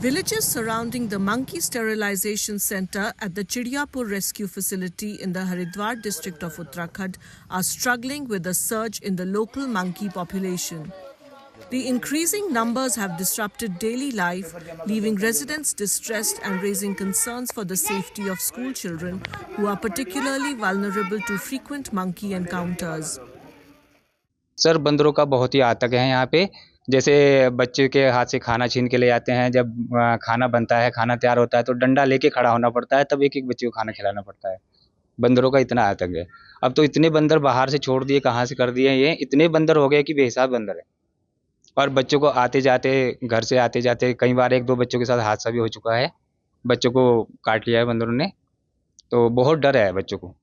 Villages surrounding the monkey sterilization center at the Chidiapur rescue facility in the Haridwar district of Uttarakhand are struggling with a surge in the local monkey population. The increasing numbers have disrupted daily life, leaving residents distressed and raising concerns for the safety of school children who are particularly vulnerable to frequent monkey encounters. Sir बंदरों का बहुत ही आतंक है यहाँ पे। जैसे बच्चे के हाथ से खाना छीन के ले जाते हैं। जब खाना बनता है, खाना तैयार होता है तो डंडा लेके खड़ा होना पड़ता है, तब एक-एक बच्चे को खाना खिलाना पड़ता है। बंदरों का इतना आतंक है। अब तो इतने बंदर बाहर से छोड़ दिए, कहाँ से कर दिए ये, इतने बंदर हो गए कि बेहिसाब बंदर है। और बच्चों को आते-जाते, घर से आते-जाते कई बार 1-2 बच्चों के साथ हादसा भी हो चुका है। बच्चों को काट लिया है बंदरों ने, तो बहुत डर है बच्चों को।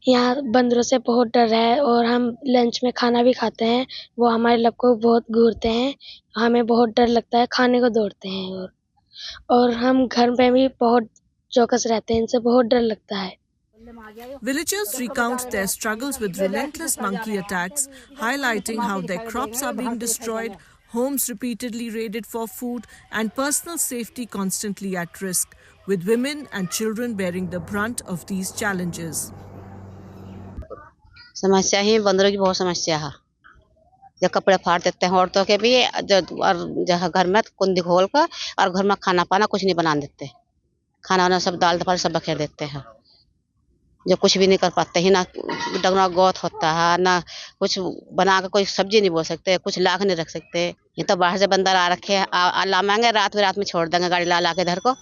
यहाँ बंदरों से बहुत डर है और हम लंच में खाना भी खाते हैं, वो हमारे लब को बहुत घूरते हैं, हमें बहुत डर लगता है, खाने को दौड़ते हैं और हम घर में भी बहुत चौकस रहते हैं, इनसे बहुत डर लगता है। Villagers recount their struggles with relentless monkey attacks, highlighting how their crops are being destroyed, homes repeatedly raided for food, and personal safety constantly at risk, with women and children bearing the brunt of these challenges. समस्या ही बंदरों की बहुत समस्या है। जो कपड़े फाड़ देते हैं औरतों के भी, और जहाँ घर में कुंडी खोल कर और घर में खाना पाना कुछ नहीं बना देते। खाना वाना सब दाल दफाल सब बखेर देते हैं। जो कुछ भी नहीं कर पाते हैं, ना डंगरा गोत होता है, ना कुछ बना के कोई सब्जी नहीं बोल सकते, कुछ ला के नहीं रख सकते। ये तो बाहर से बंदर आ रखे हैं, ला मांगे रात में छोड़ देंगे गाड़ी ला के घर को।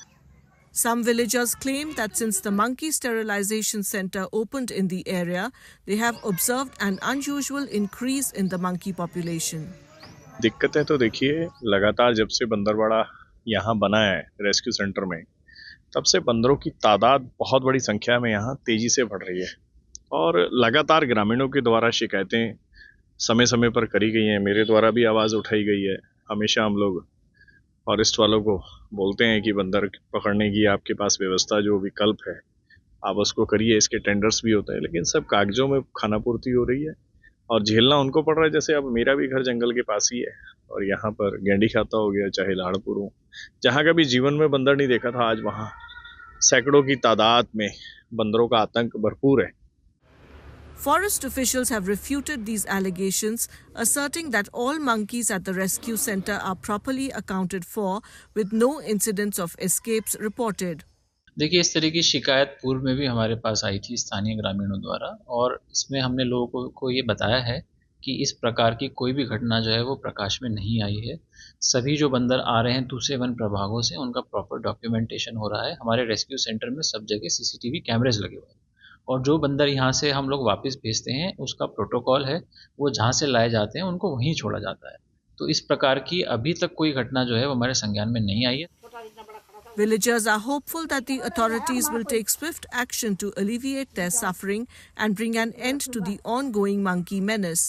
Some villagers claim that since the monkey sterilization center opened in the area, they have observed an unusual increase in the monkey population. दिक्कतें तो देखिए, लगातार जब से बंदरवाड़ा यहाँ बना है रेस्क्यू सेंटर में, तब से बंदरों की तादाद बहुत बड़ी संख्या में यहाँ तेजी से बढ़ रही है और लगातार ग्रामीणों के द्वारा शिकायतें समय समय पर करी गई हैं। मेरे द्वारा भी आवाज़ उठाई गई है। हमेशा हम लोग फॉरेस्ट वालों को बोलते हैं कि बंदर पकड़ने की आपके पास व्यवस्था जो विकल्प है आप उसको करिए, इसके टेंडर्स भी होते हैं, लेकिन सब कागजों में खानापूर्ति हो रही है और झेलना उनको पड़ रहा है। जैसे अब मेरा भी घर जंगल के पास ही है और यहाँ पर गेंडी खाता हो गया, चाहे लाड़पुर हो, जहाँ कभी जीवन में बंदर नहीं देखा था, आज वहाँ सैकड़ों की तादाद में बंदरों का आतंक भरपूर है। Forest officials have refuted these allegations, asserting that all monkeys at the rescue center are properly accounted for, with no incidents of escapes reported. देखिए, इस तरह की शिकायत पूर्व में भी हमारे पास आई थी स्थानीय ग्रामीणों द्वारा और इसमें हमने लोगों को ये बताया है कि इस प्रकार की कोई भी घटना जो है वो प्रकाश में नहीं आई है। सभी जो बंदर आ रहे हैं दूसरे वन प्रभागों से, उनका प्रॉपर डॉक्यूमेंटेशन हो रहा है। हमारे रेस्क्यू सेंटर में सब जगह सीसीटीवी कैमरेज लगे हुए हैं और जो बंदर यहाँ से हम लोग वापस भेजते हैं उसका प्रोटोकॉल है, वो जहाँ से लाए जाते हैं उनको वहीं छोड़ा जाता है। तो इस प्रकार की अभी तक कोई घटना जो है वो हमारे संज्ञान में नहीं आई है। Villagers are hopeful that the authorities will take swift action to alleviate their suffering and bring an end to the ongoing monkey menace.